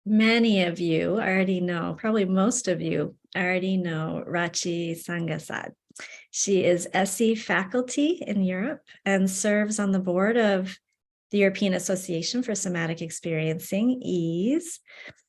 Many of you already know, probably most of you already know Rachi Sangasad. She is SE faculty in Europe and serves on the board of the European Association for Somatic Experiencing, EASE.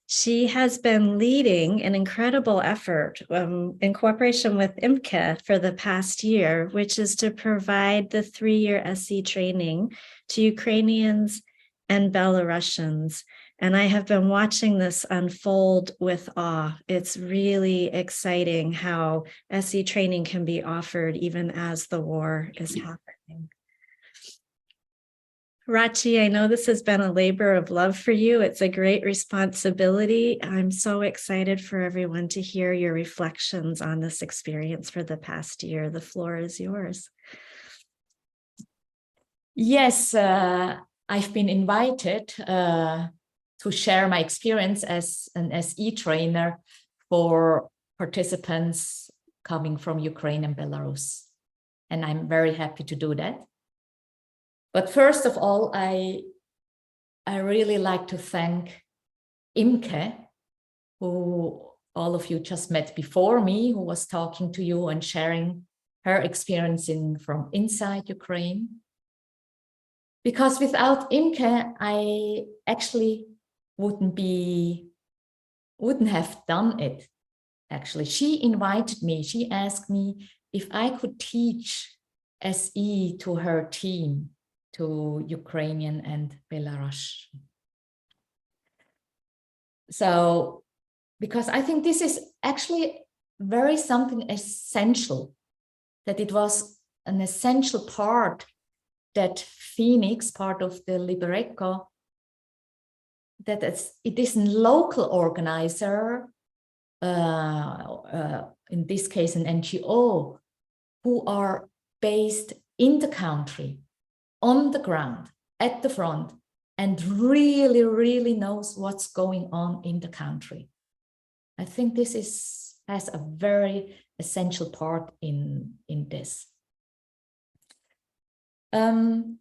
She has been leading an incredible effort in cooperation with IMCA for the past year, which is to provide the 3-year SE training to Ukrainians and Belarusians. And I have been watching this unfold with awe. It's really exciting how SE training can be offered even as the war is happening. Rachi, I know this has been a labor of love for you. It's a great responsibility. I'm so excited for everyone to hear your reflections on this experience for the past year. The floor is yours. Yes, I've been invited to share my experience as an SE trainer for participants coming from Ukraine and Belarus. And I'm very happy to do that. But first of all, I really like to thank Imke, who all of you just met before me, who was talking to you and sharing her experience from inside Ukraine. Because without Imke, I actually wouldn't have done it. Actually, she invited me. She asked me if I could teach SE to her team, to Ukrainian and Belarus. So, because I think this is actually very something essential, that it was an essential part that Phoenix, part of the Libereco, that it is a local organizer, in this case an NGO, who are based in the country, on the ground, at the front, and really, really knows what's going on in the country. I think this has a very essential part in this. I'm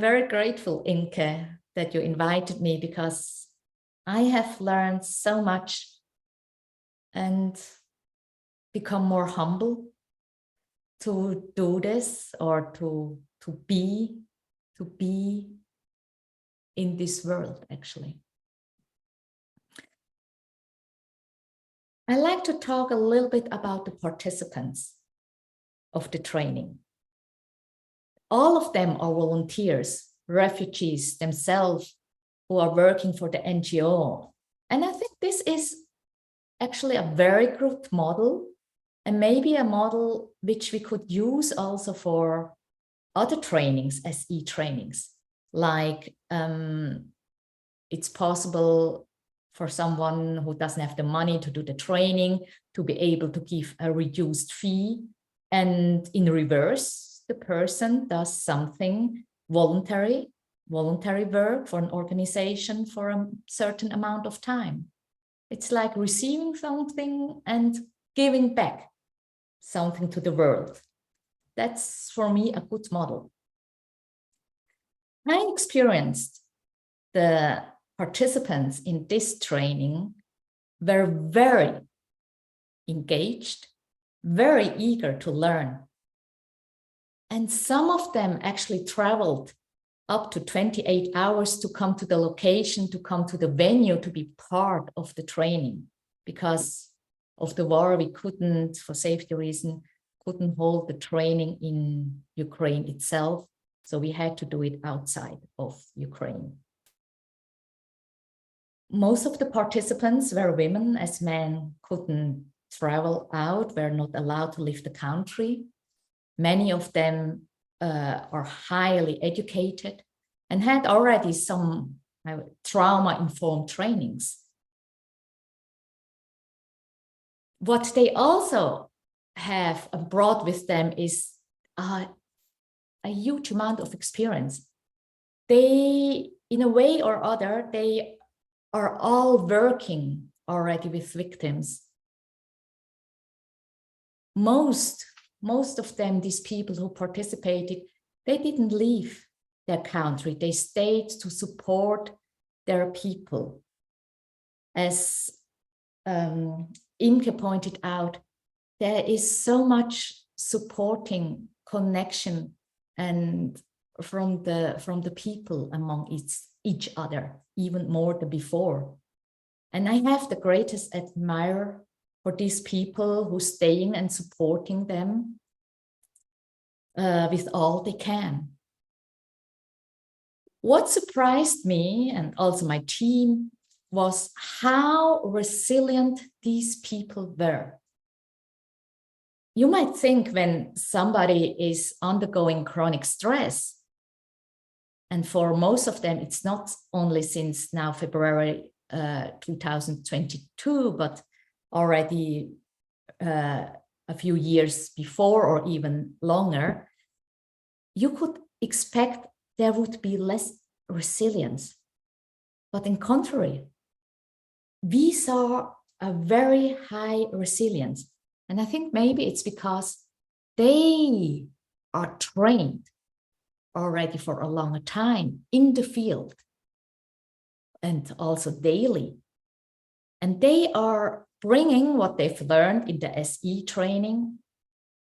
very grateful, Inke, that you invited me, because I have learned so much and become more humble to do this, or to be in this world, actually. I like to talk a little bit about the participants of the training. All of them are volunteers, refugees themselves, who are working for the NGO. And I think this is actually a very good model, and maybe a model which we could use also for other trainings, SE trainings. Like it's possible for someone who doesn't have the money to do the training to be able to give a reduced fee, and in reverse, the person does something voluntary work for an organization for a certain amount of time. It's like receiving something and giving back something to the world. That's, for me, a good model. I experienced the participants in this training were very engaged, very eager to learn. And some of them actually traveled up to 28 hours to come to the location, to come to the venue, to be part of the training. Because of the war, we couldn't, for safety reasons, couldn't hold the training in Ukraine itself. So we had to do it outside of Ukraine. Most of the participants were women, as men couldn't travel out, were not allowed to leave the country. Many of them are highly educated and had already some trauma-informed trainings. What they also have brought with them is a huge amount of experience. They, in a way or other, they are all working already with victims. Most of them, these people who participated, they didn't leave their country. They stayed to support their people. as Imke pointed out, there is so much supporting connection and from the people among each other, even more than before. And I have the greatest admire for these people who staying and supporting them with all they can. What surprised me and also my team was how resilient these people were. You might think when somebody is undergoing chronic stress, and for most of them, it's not only since now February 2022, but already a few years before or even longer, you could expect there would be less resilience. But in contrary, we saw a very high resilience. And I think maybe it's because they are trained already for a longer time in the field and also daily. And they are bringing what they've learned in the SE training,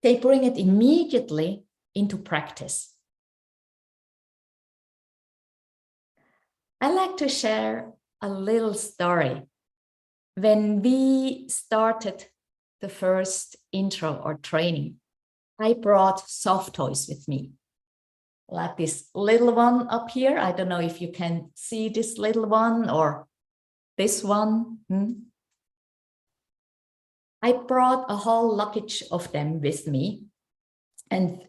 they bring it immediately into practice. I like to share a little story. When we started the first intro or training, I brought soft toys with me, like this little one up here. I don't know if you can see this little one or this one. I brought a whole luggage of them with me. And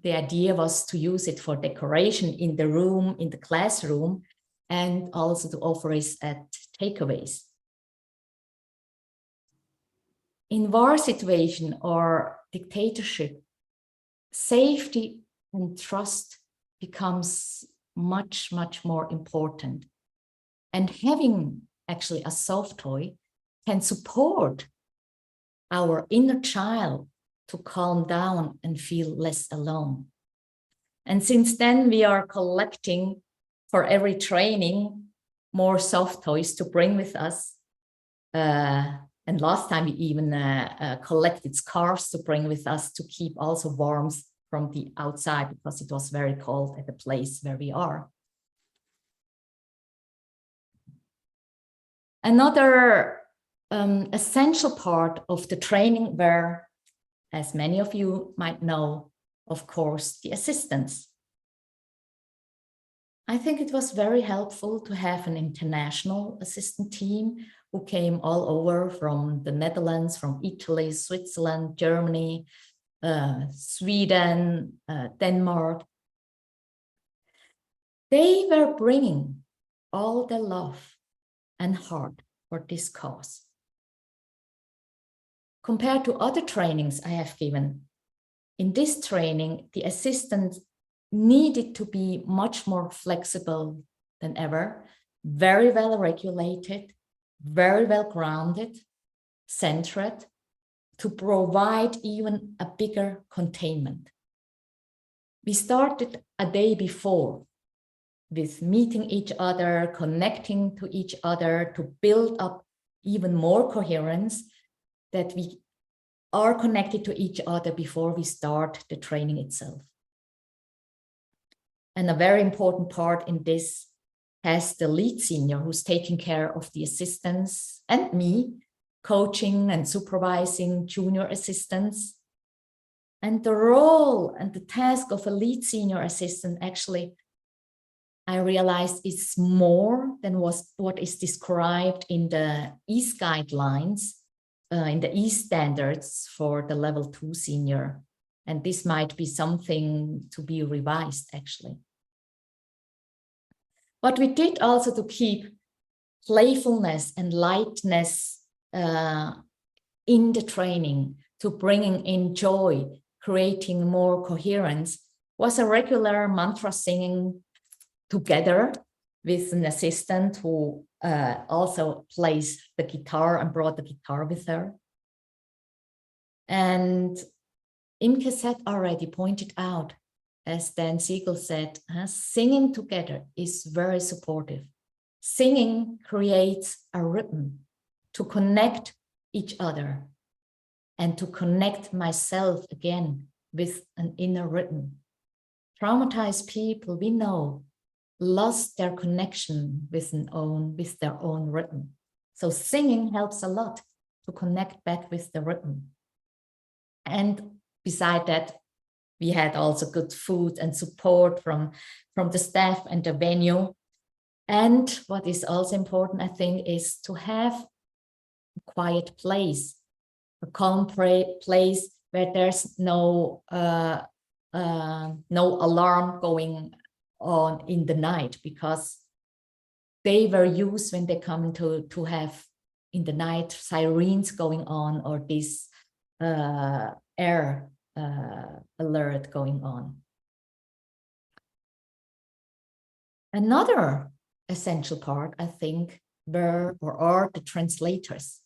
the idea was to use it for decoration in the room, in the classroom, and also to offer it at takeaways. In war situation or dictatorship, safety and trust becomes much, much more important. And having actually a soft toy can support our inner child to calm down and feel less alone. And since then, we are collecting for every training more soft toys to bring with us. And last time we even collected scarves to bring with us to keep also warmth from the outside because it was very cold at the place where we are. Another essential part of the training were, as many of you might know, of course, the assistants. I think it was very helpful to have an international assistant team who came all over from the Netherlands, from Italy, Switzerland, Germany, Sweden, Denmark. They were bringing all their love and heart for this cause. Compared to other trainings I have given, in this training, the assistants needed to be much more flexible than ever, very well regulated, very well grounded, centered, to provide even a bigger containment. We started a day before with meeting each other, connecting to each other to build up even more coherence, that we are connected to each other before we start the training itself. And a very important part in this has the lead senior who's taking care of the assistants and me, coaching and supervising junior assistants. And the role and the task of a lead senior assistant, actually, I realized is more than what is described in the EASE guidelines, in the EASE standards for the level 2 senior. And this might be something to be revised, actually. But we did also to keep playfulness and lightness in the training, to bringing in joy, creating more coherence, was a regular mantra singing together with an assistant who also plays the guitar and brought the guitar with her. And Imke Seth already pointed out, as Dan Siegel said, singing together is very supportive. Singing creates a rhythm to connect each other and to connect myself again with an inner rhythm. Traumatized people, we know, lost their connection with their own rhythm. So singing helps a lot to connect back with the rhythm. And beside that, we had also good food and support from the staff and the venue. And what is also important, I think, is to have a quiet place, a calm place where there's no alarm going on in the night, because they were used when they come to have in the night sirens going on or this air alert going on. Another essential part, I think, are the translators.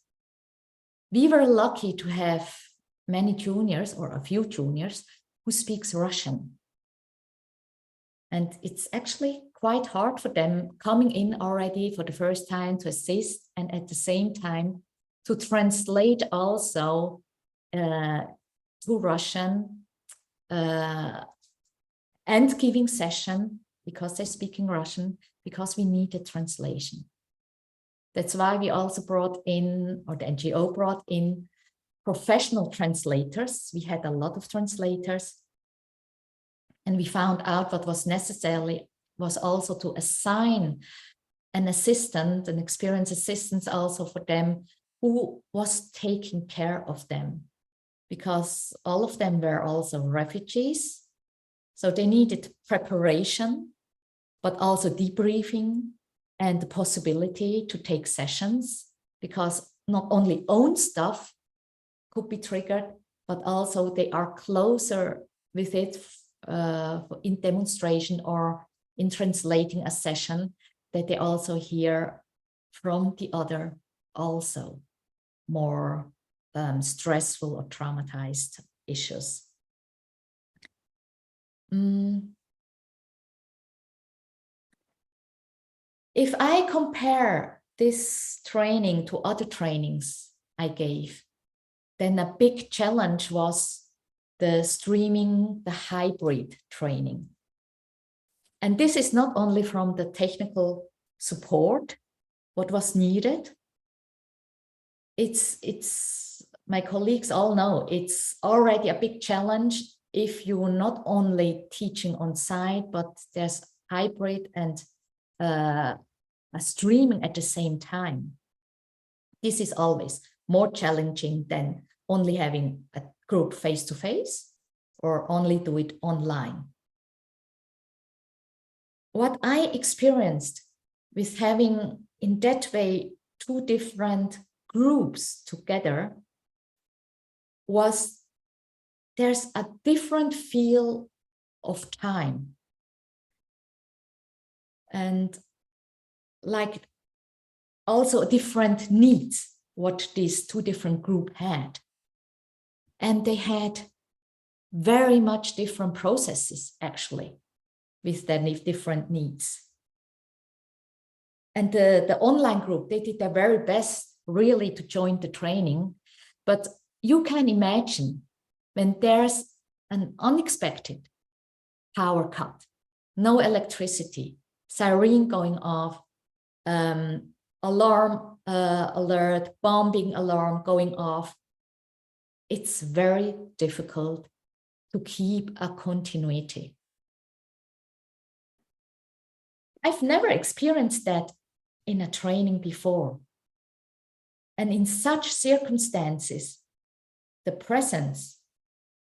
We were lucky to have many juniors, or a few juniors, who speaks Russian. And it's actually quite hard for them coming in already for the first time to assist, and at the same time to translate also to Russian and giving session, because they're speaking Russian, because we need a translation. That's why we also brought in, or the NGO brought in, professional translators. We had a lot of translators. And we found out what was necessary was also to assign an assistant, an experienced assistant also for them, who was taking care of them, because all of them were also refugees. So they needed preparation, but also debriefing and the possibility to take sessions, because not only own stuff could be triggered, but also they are closer with it in demonstration or in translating a session, that they also hear from the other also more stressful or traumatized issues. If I compare this training to other trainings I gave, then a big challenge was the streaming, the hybrid training. And this is not only from the technical support, what was needed. It's my colleagues all know, it's already a big challenge if you're not only teaching on site, but there's hybrid and a streaming at the same time. This is always more challenging than only having a group face-to-face or only do it online. What I experienced with having in that way two different groups together was there's a different feel of time. And like also different needs what these two different groups had. And they had very much different processes actually with their different needs. And the online group, they did their very best really to join the training. But you can imagine when there's an unexpected power cut, no electricity, siren going off, alarm alert, bombing alarm going off, it's very difficult to keep a continuity. I've never experienced that in a training before. And in such circumstances, the presence,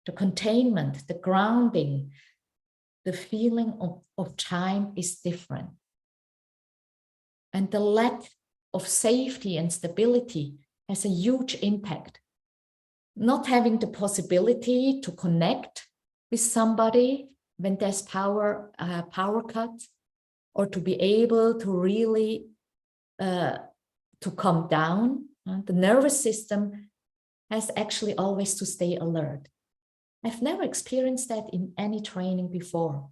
the containment, the grounding, the feeling of time is different. And the lack of safety and stability has a huge impact. Not having the possibility to connect with somebody when there's power cut, or to be able to really to calm down. The nervous system has actually always to stay alert. I've never experienced that in any training before.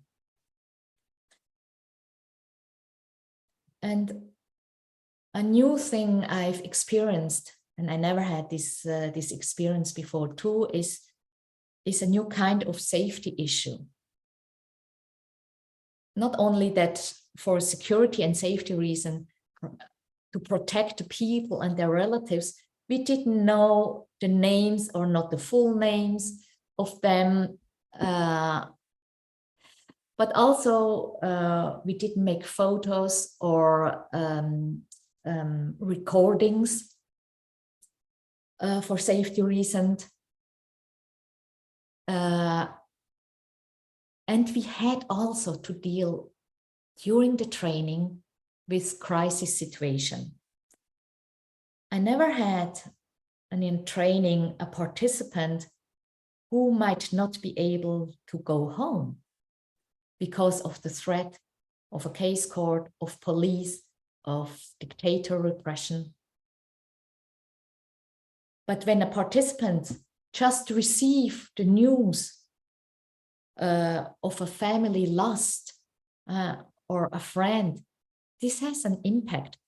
And A new thing I've experienced, and I never had this experience before too, is a new kind of safety issue. Not only that for security and safety reason, to protect the people and their relatives, we didn't know the names or not the full names of them, but also we didn't make photos or recordings for safety reasons. And we had also to deal during the training with crisis situation. I never had in training a participant who might not be able to go home because of the threat of a case court, of police, of dictator repression. But when a participant just received the news of a family lost or a friend, this has an impact,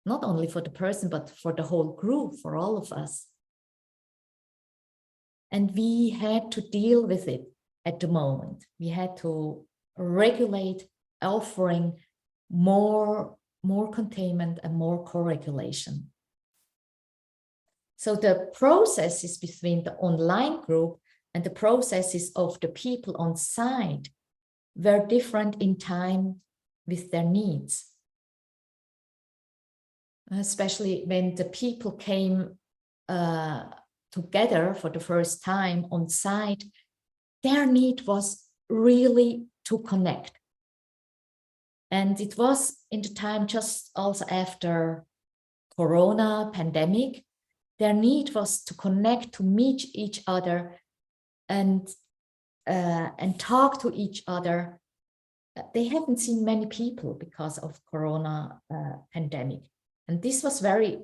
not only for the person, but for the whole group, for all of us. And we had to deal with it at the moment. We had to regulate, offering more containment and more co-regulation. So the processes between the online group and the processes of the people on site were different in time with their needs. Especially when the people came together for the first time on site, their need was really to connect. And it was in the time just also after Corona pandemic, their need was to connect, to meet each other and talk to each other. They haven't seen many people because of Corona pandemic. And this was very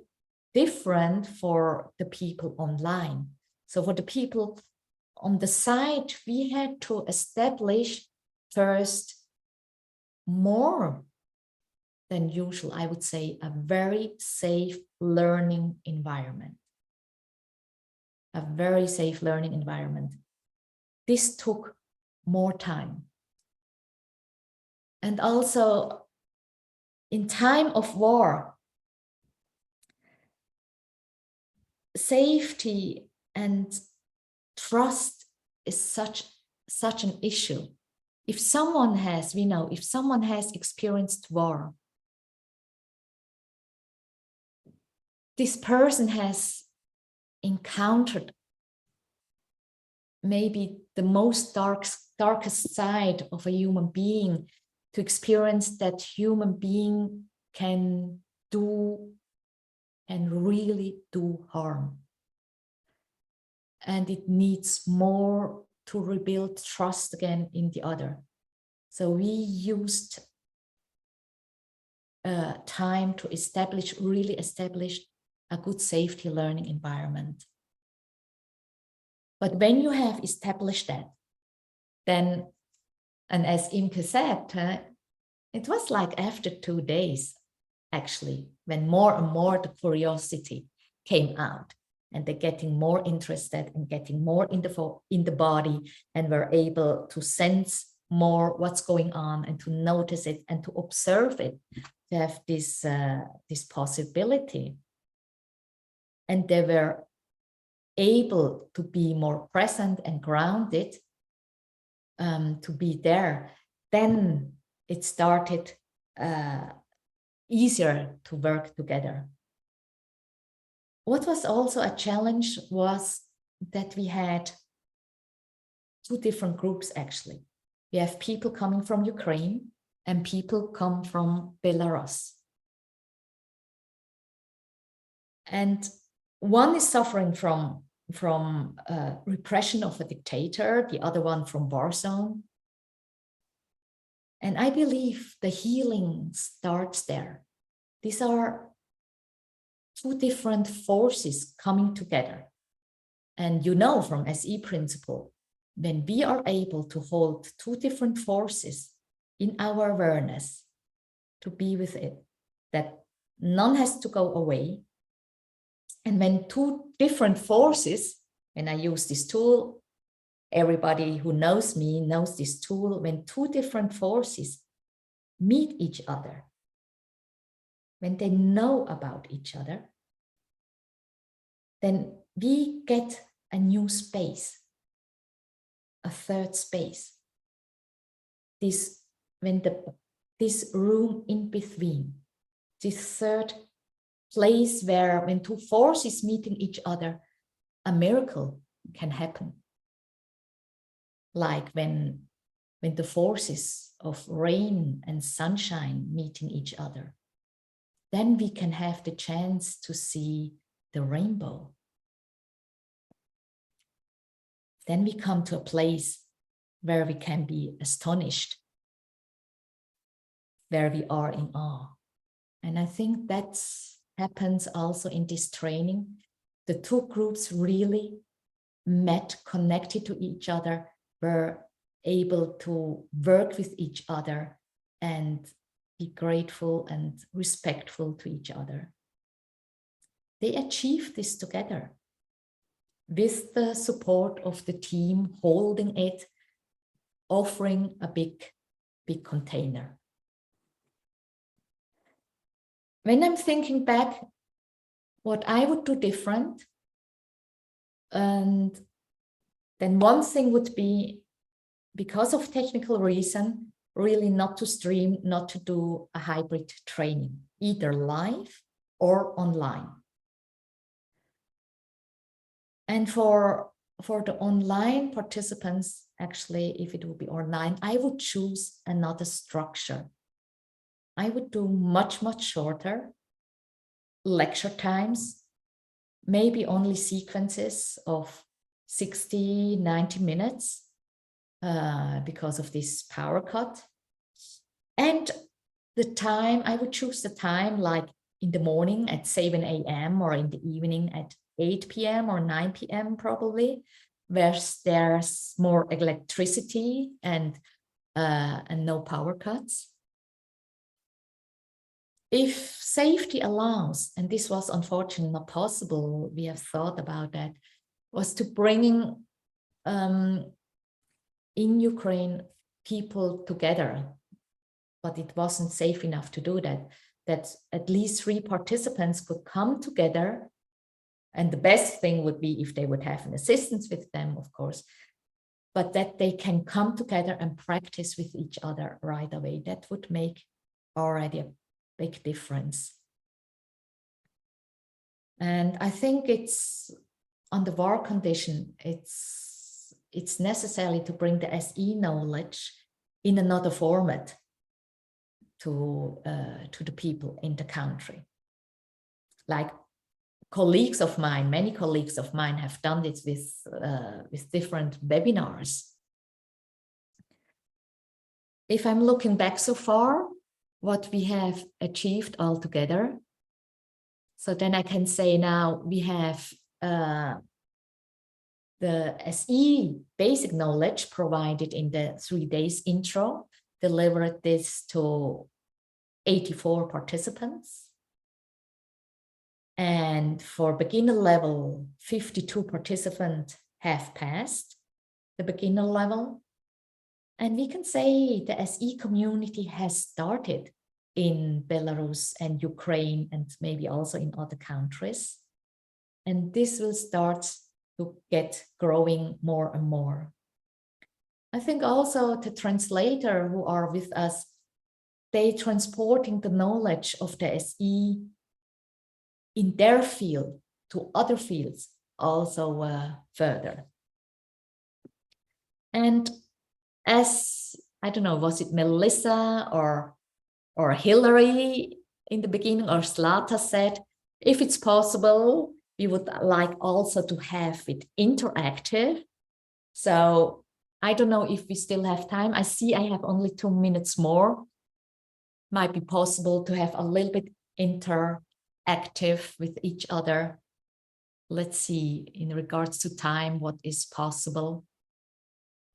different for the people online. So for the people on the site, we had to establish first more than usual, I would say, a very safe learning environment. A very safe learning environment. This took more time. And also in time of war, safety and trust is such an issue. If someone has, we know, if someone has experienced war, this person has encountered maybe the most darkest side of a human being, to experience that human being can do and really do harm. And it needs more to rebuild trust again in the other. So we used time to really establish a good safety learning environment. But when you have established that, then, and as Imke said, it was like after 2 days, actually, when more and more the curiosity came out and they're getting more interested and getting more in the body, and were able to sense more what's going on and to notice it and to observe it, to have this possibility. And they were able to be more present and grounded, to be there, then it started easier to work together. What was also a challenge was that we had 2 different groups, actually. We have people coming from Ukraine and people come from Belarus. And one is suffering from repression of a dictator, the other one from war zone. And I believe the healing starts there. These are 2 different forces coming together. And you know from SE principle, when we are able to hold 2 different forces in our awareness, to be with it, that none has to go away. And when two different forces, when I use this tool, everybody who knows me knows this tool, when two different forces meet each other, when they know about each other, then we get a new space, a third space. This room in between, this third place where when two forces meeting each other, a miracle can happen. Like when the forces of rain and sunshine meeting each other, then we can have the chance to see the rainbow. Then we come to a place where we can be astonished, where we are in awe. And I think that happens also in this training. The two groups really met, connected to each other, were able to work with each other and be grateful and respectful to each other. They achieved this together with the support of the team holding it, offering a big container. When I'm thinking back, what I would do different, and then one thing would be, because of technical reason, really not to stream, not to do a hybrid training, either live or online. And for the online participants, actually, if it would be online, I would choose another structure. I would do much shorter lecture times, maybe only sequences of 60, 90 minutes because of this power cut. And the time, I would choose the time like in the morning at 7 a.m. or in the evening at 8 p.m. or 9 p.m. probably, where there's more electricity and no power cuts. If safety allows, and this was unfortunately not possible, we have thought about that, was to bring in Ukraine people together, but it wasn't safe enough to do that, that at least 3 participants could come together. And the best thing would be if they would have an assistant with them, of course, but that they can come together and practice with each other right away. That would make already a big difference. And I think it's on the war condition, it's necessary to bring the SE knowledge in another format to the people in the country. Like colleagues of mine, many colleagues of mine have done this with different webinars. If I'm looking back so far, what we have achieved all together, so then I can say now we have the SE basic knowledge provided in the 3 days intro, delivered this to 84 participants. And for beginner level, 52 participants have passed the beginner level. And we can say the SE community has started in Belarus and Ukraine and maybe also in other countries. And this will start to get growing more and more. I think also the translator who are with us, they transporting the knowledge of the SE in their field to other fields also further. And as, I don't know, was it Melissa or Hillary in the beginning, or Zlata said, if it's possible, we would like also to have it interactive. So I don't know if we still have time. I see I have only 2 minutes more. Might be possible to have a little bit interactive with each other. Let's see in regards to time, what is possible.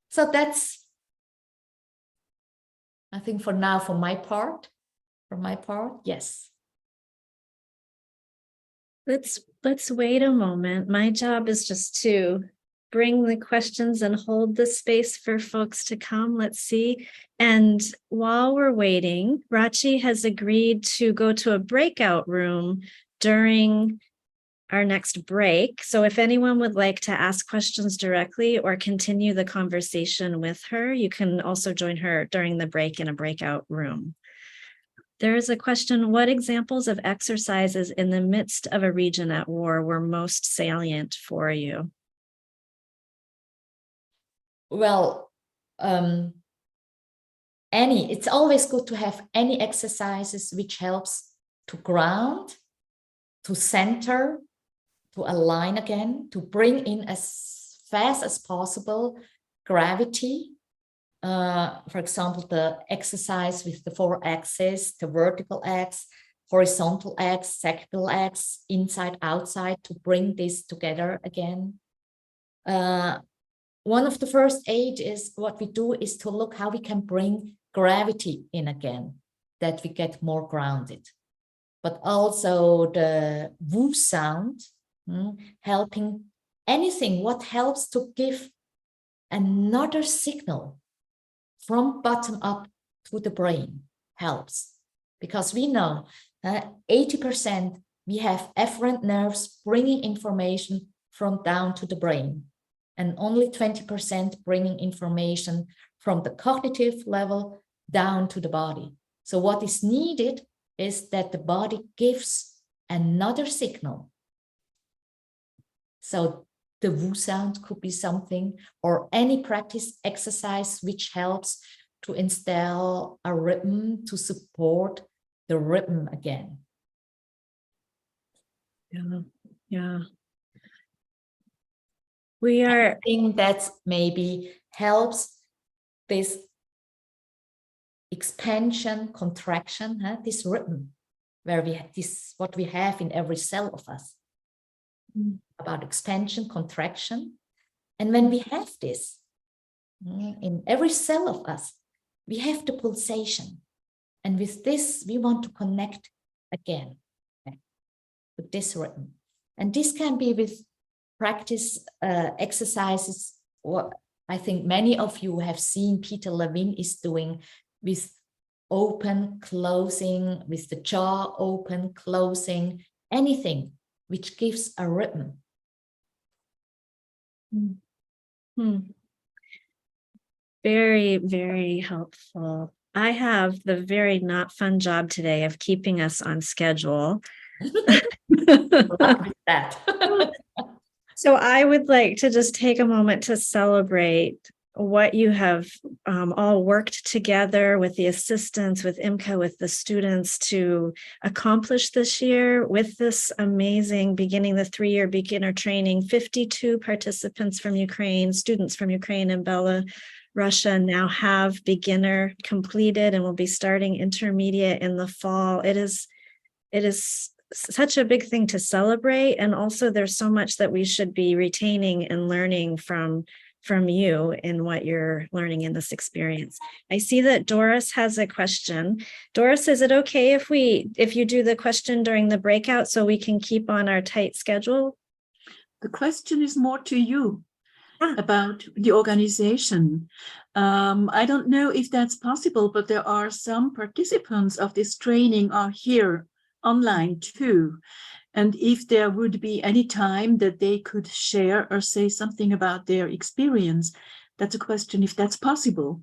So that's, I think for now, for my part, yes. Let's wait a moment. My job is just to bring the questions and hold the space for folks to come. Let's see. And while we're waiting, Rachi has agreed to go to a breakout room during our next break. So if anyone would like to ask questions directly or continue the conversation with her, you can also join her during the break in a breakout room. There is a question, what examples of exercises in the midst of a region at war were most salient for you? Well, it's always good to have any exercises which helps to ground, to center, to align again, to bring in as fast as possible gravity. For example, the exercise with the 4 axes, the vertical axis, horizontal axis, sacral axis, inside, outside, to bring this together again. One of the first aid is what we do is to look how we can bring gravity in again, that we get more grounded. But also the woo sound, helping anything, what helps to give another signal from bottom up to the brain helps. Because we know 80% we have efferent nerves bringing information from down to the brain, and only 20% bringing information from the cognitive level down to the body. So what is needed is that the body gives another signal. So the woo sound could be something, or any practice exercise which helps to instill a rhythm to support the rhythm again. Yeah. We are. I think that maybe helps this expansion, contraction, this rhythm, where we have this, what we have in every cell of us, about expansion, contraction. And when we have this in every cell of us, we have the pulsation. And with this, we want to connect again with this rhythm. And this can be with practice exercises, or I think many of you have seen Peter Levine is doing with open, closing, with the jaw open, closing, anything which gives a rhythm. Very, very helpful. I have the very not fun job today of keeping us on schedule. That. So I would like to just take a moment to celebrate what you have all worked together with the assistants, with IMCA, with the students to accomplish this year with this amazing beginning the 3-year beginner training. 52 participants from Ukraine, students from Ukraine and Russia now have beginner completed and will be starting intermediate in the fall. It is such a big thing to celebrate. And also there's so much that we should be retaining and learning from you in what you're learning in this experience. I see that Doris has a question. Doris, is it okay if you do the question during the breakout so we can keep on our tight schedule? The question is more to you about the organization. I don't know if that's possible, but there are some participants of this training are here online too. And if there would be any time that they could share or say something about their experience, that's a question if that's possible.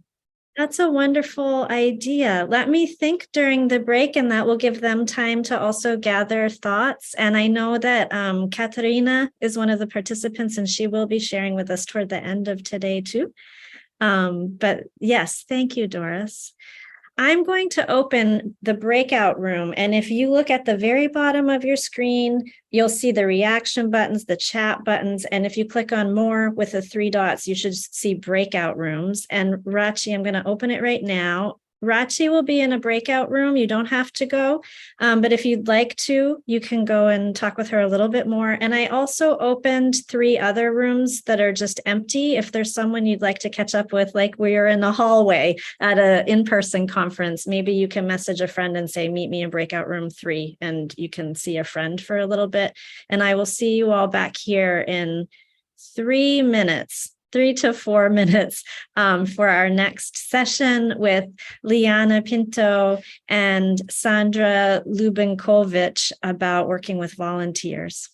That's a wonderful idea. Let me think during the break, and that will give them time to also gather thoughts. And I know that Katarina is one of the participants, and she will be sharing with us toward the end of today too. But yes, thank you, Doris. I'm going to open the breakout room. And if you look at the very bottom of your screen, you'll see the reaction buttons, the chat buttons. And if you click on more with the 3 dots, you should see breakout rooms. And Rachi, I'm going to open it right now. Rachi will be in a breakout room. You don't have to go. But if you'd like to, you can go and talk with her a little bit more. And I also opened 3 other rooms that are just empty. If there's someone you'd like to catch up with, like we are in the hallway at an in-person conference, maybe you can message a friend and say, meet me in breakout room 3, and you can see a friend for a little bit. And I will see you all back here in 3 minutes. 3 to 4 minutes for our next session with Liana Pinto and Sandra Lubinkovich about working with volunteers.